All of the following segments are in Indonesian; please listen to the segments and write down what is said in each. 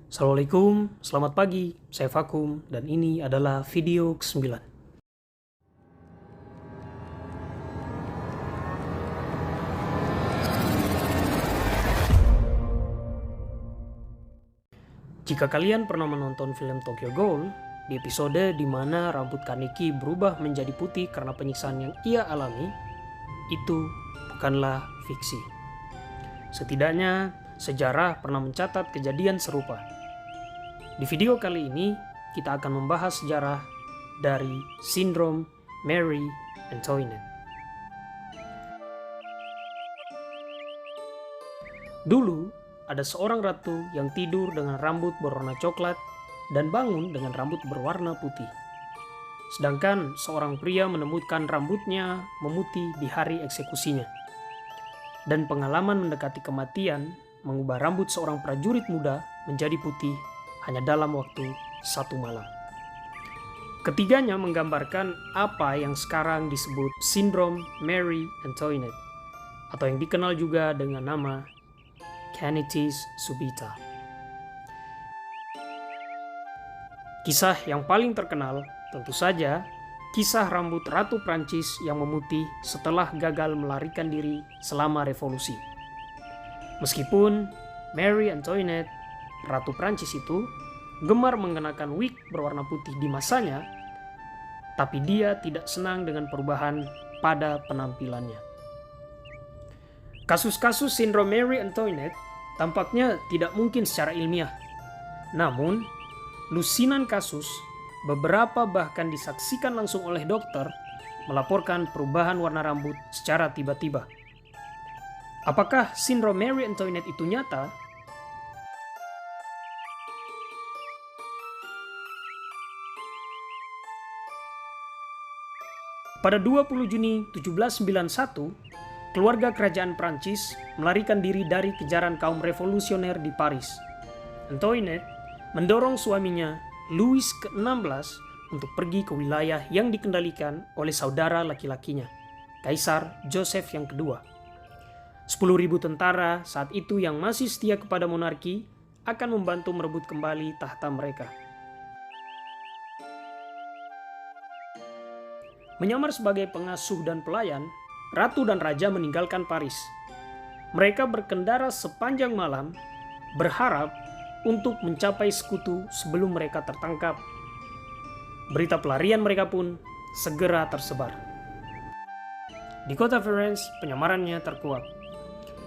Assalamualaikum, selamat pagi, saya Vakum, dan ini adalah video ke-9. Jika kalian pernah menonton film Tokyo Ghoul, di episode di mana rambut Kaneki berubah menjadi putih karena penyiksaan yang ia alami, itu bukanlah fiksi. Setidaknya, sejarah pernah mencatat kejadian serupa. Di video kali ini, kita akan membahas sejarah dari sindrom Marie Antoinette. Dulu, ada seorang ratu yang tidur dengan rambut berwarna coklat dan bangun dengan rambut berwarna putih. Sedangkan seorang pria menemukan rambutnya memutih di hari eksekusinya. Dan pengalaman mendekati kematian mengubah rambut seorang prajurit muda menjadi putih hanya dalam waktu 1 malam. Ketiganya menggambarkan apa yang sekarang disebut sindrom Marie Antoinette, atau yang dikenal juga dengan nama Canietis subita. Kisah yang paling terkenal tentu saja kisah rambut Ratu Prancis yang memutih setelah gagal melarikan diri selama revolusi. Meskipun Marie Antoinette, Ratu Prancis itu, gemar mengenakan wig berwarna putih di masanya, tapi dia tidak senang dengan perubahan pada penampilannya. Kasus-kasus sindrom Marie Antoinette tampaknya tidak mungkin secara ilmiah. Namun, lusinan kasus, beberapa bahkan disaksikan langsung oleh dokter, melaporkan perubahan warna rambut secara tiba-tiba. Apakah sindrom Marie Antoinette itu nyata? Pada 20 Juni 1791, keluarga kerajaan Prancis melarikan diri dari kejaran kaum revolusioner di Paris. Antoinette mendorong suaminya, Louis ke-16, untuk pergi ke wilayah yang dikendalikan oleh saudara laki-lakinya, Kaisar Joseph yang kedua. 10.000 tentara saat itu yang masih setia kepada monarki akan membantu merebut kembali tahta mereka. Menyamar sebagai pengasuh dan pelayan, ratu dan raja meninggalkan Paris. Mereka berkendara sepanjang malam, berharap untuk mencapai sekutu sebelum mereka tertangkap. Berita pelarian mereka pun segera tersebar. Di kota Valence, penyamarannya terkuak.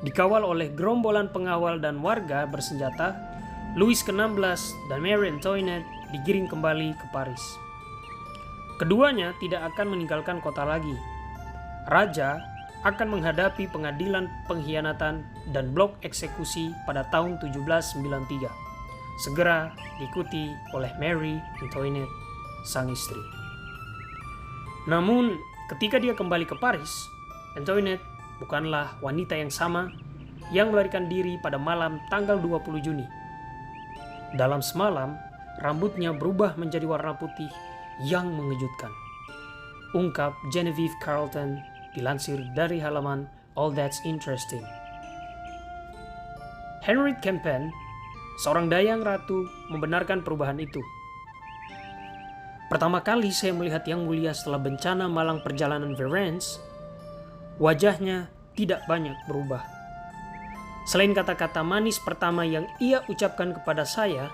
Dikawal oleh gerombolan pengawal dan warga bersenjata, Louis ke-16 dan Marie Antoinette digiring kembali ke Paris. Keduanya tidak akan meninggalkan kota lagi. Raja akan menghadapi pengadilan pengkhianatan dan blok eksekusi pada tahun 1793, segera diikuti oleh Marie Antoinette, sang istri. Namun, ketika dia kembali ke Paris, Antoinette bukanlah wanita yang sama yang melarikan diri pada malam tanggal 20 Juni. Dalam semalam, rambutnya berubah menjadi warna putih yang mengejutkan. Ungkap Genevieve Carleton, dilansir dari halaman All That's Interesting. Henriette Campen, seorang dayang ratu, membenarkan perubahan itu. Pertama kali saya melihat Yang Mulia setelah bencana malang perjalanan Valence, wajahnya tidak banyak berubah. Selain kata-kata manis pertama yang ia ucapkan kepada saya,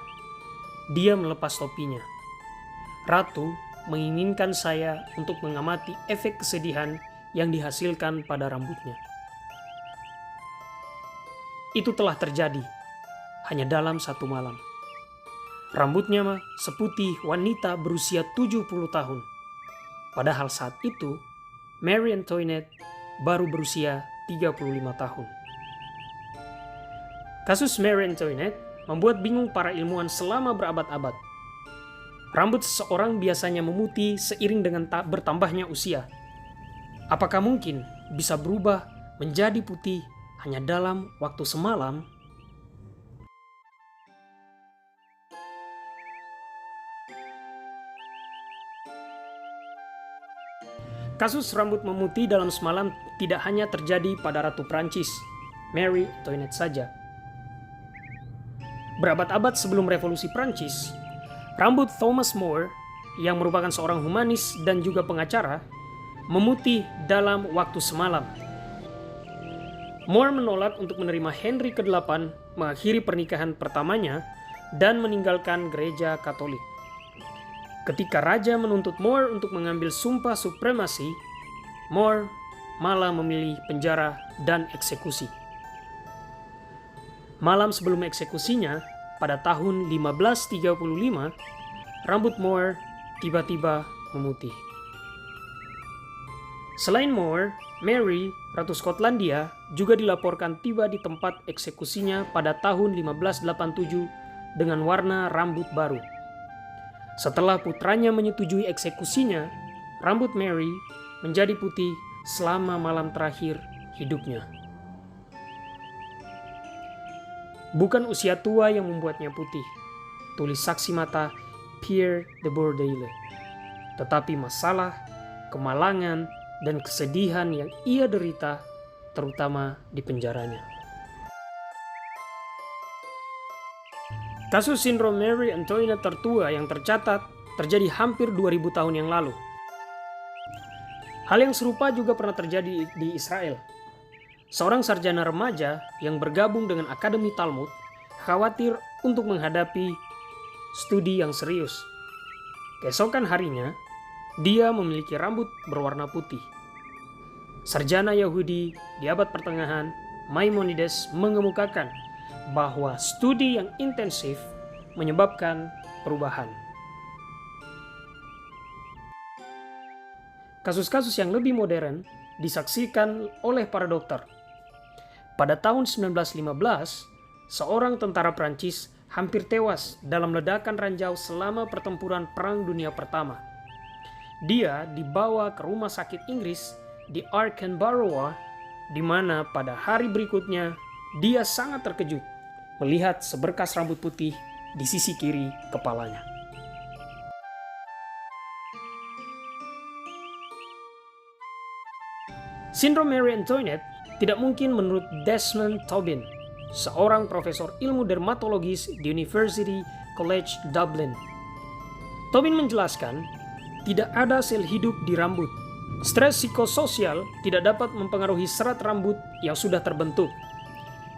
dia melepas topinya. Ratu menginginkan saya untuk mengamati efek kesedihan yang dihasilkan pada rambutnya. Itu telah terjadi hanya dalam 1 malam. Rambutnya seputih wanita berusia 70 tahun. Padahal saat itu, Marie Antoinette baru berusia 35 tahun. Kasus Marie Antoinette membuat bingung para ilmuwan selama berabad-abad. Rambut seseorang biasanya memutih seiring dengan bertambahnya usia. Apakah mungkin bisa berubah menjadi putih hanya dalam waktu semalam? Kasus rambut memutih dalam semalam tidak hanya terjadi pada Ratu Prancis, Marie Antoinette saja. Berabad-abad sebelum revolusi Prancis, rambut Thomas More yang merupakan seorang humanis dan juga pengacara memutih dalam waktu semalam. More menolak untuk menerima Henry ke-8 mengakhiri pernikahan pertamanya dan meninggalkan gereja Katolik. Ketika raja menuntut More untuk mengambil sumpah supremasi, More malah memilih penjara dan eksekusi. Malam sebelum eksekusinya, pada tahun 1535, rambut More tiba-tiba memutih. Selain More, Mary, Ratu Skotlandia, juga dilaporkan tiba di tempat eksekusinya pada tahun 1587 dengan warna rambut baru. Setelah putranya menyetujui eksekusinya, rambut Mary menjadi putih selama malam terakhir hidupnya. Bukan usia tua yang membuatnya putih, tulis saksi mata Pierre de Bourdeille, tetapi masalah, kemalangan, dan kesedihan yang ia derita, terutama di penjaranya. Kasus sindrom Marie Antoinette tertua yang tercatat terjadi hampir 2000 tahun yang lalu. Hal yang serupa juga pernah terjadi di Israel. Seorang sarjana remaja yang bergabung dengan Akademi Talmud khawatir untuk menghadapi studi yang serius. Keesokan harinya, dia memiliki rambut berwarna putih. Sarjana Yahudi di abad pertengahan, Maimonides, mengemukakan bahwa studi yang intensif menyebabkan perubahan. Kasus-kasus yang lebih modern disaksikan oleh para dokter. Pada tahun 1915, seorang tentara Prancis hampir tewas dalam ledakan ranjau selama pertempuran Perang Dunia Pertama. Dia dibawa ke rumah sakit Inggris di Arkenbarrow, di mana pada hari berikutnya dia sangat terkejut melihat seberkas rambut putih di sisi kiri kepalanya. Sindrom Marie Antoinette tidak mungkin menurut Desmond Tobin, seorang profesor ilmu dermatologis di University College Dublin. Tobin menjelaskan, tidak ada sel hidup di rambut. Stres psikososial tidak dapat mempengaruhi serat rambut yang sudah terbentuk.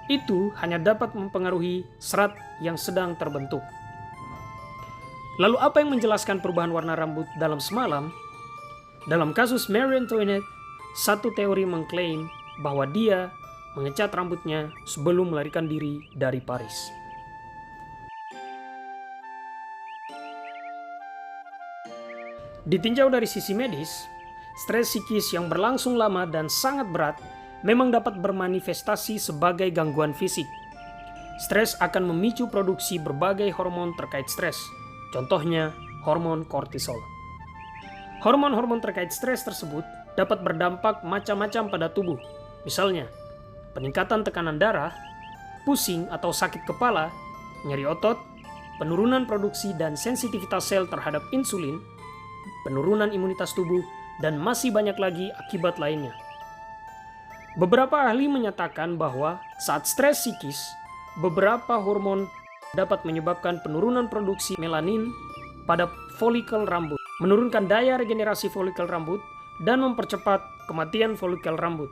Itu hanya dapat mempengaruhi serat yang sedang terbentuk. Lalu apa yang menjelaskan perubahan warna rambut dalam semalam? Dalam kasus Marie Antoinette, satu teori mengklaim bahwa dia mengecat rambutnya sebelum melarikan diri dari Paris. Ditinjau dari sisi medis, stres psikis yang berlangsung lama dan sangat berat memang dapat bermanifestasi sebagai gangguan fisik. Stres akan memicu produksi berbagai hormon terkait stres, contohnya hormon kortisol. Hormon-hormon terkait stres tersebut dapat berdampak macam-macam pada tubuh, misalnya peningkatan tekanan darah, pusing atau sakit kepala, nyeri otot, penurunan produksi dan sensitivitas sel terhadap insulin, penurunan imunitas tubuh, dan masih banyak lagi akibat lainnya. Beberapa ahli menyatakan bahwa saat stres psikis, beberapa hormon dapat menyebabkan penurunan produksi melanin pada folikel rambut, menurunkan daya regenerasi folikel rambut, dan mempercepat kematian folikel rambut.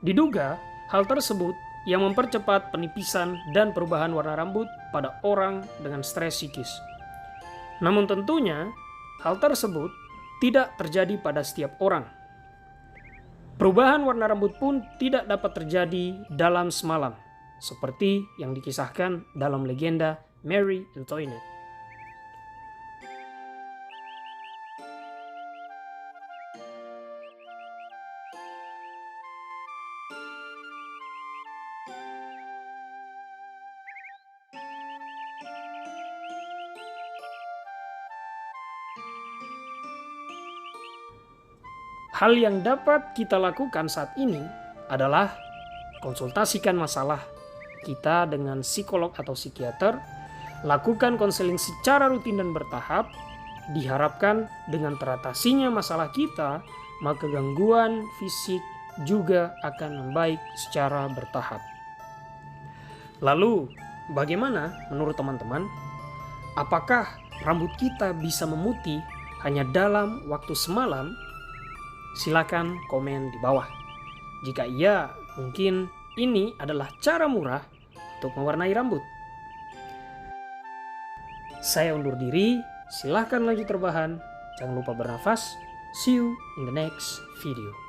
Diduga, hal tersebut yang mempercepat penipisan dan perubahan warna rambut pada orang dengan stres psikis. Namun tentunya, hal tersebut tidak terjadi pada setiap orang. Perubahan warna rambut pun tidak dapat terjadi dalam semalam, seperti yang dikisahkan dalam legenda Marie Antoinette. Hal yang dapat kita lakukan saat ini adalah konsultasikan masalah kita dengan psikolog atau psikiater, lakukan konseling secara rutin dan bertahap. Diharapkan dengan teratasinya masalah kita, maka gangguan fisik juga akan membaik secara bertahap. Lalu, Bagaimana menurut teman-teman? Apakah rambut kita bisa memutih hanya dalam waktu semalam? Silakan komen di bawah. Jika iya, mungkin ini adalah cara murah untuk mewarnai rambut. Saya undur diri, silahkan lanjut rebahan. Jangan lupa bernafas. See you in the next video.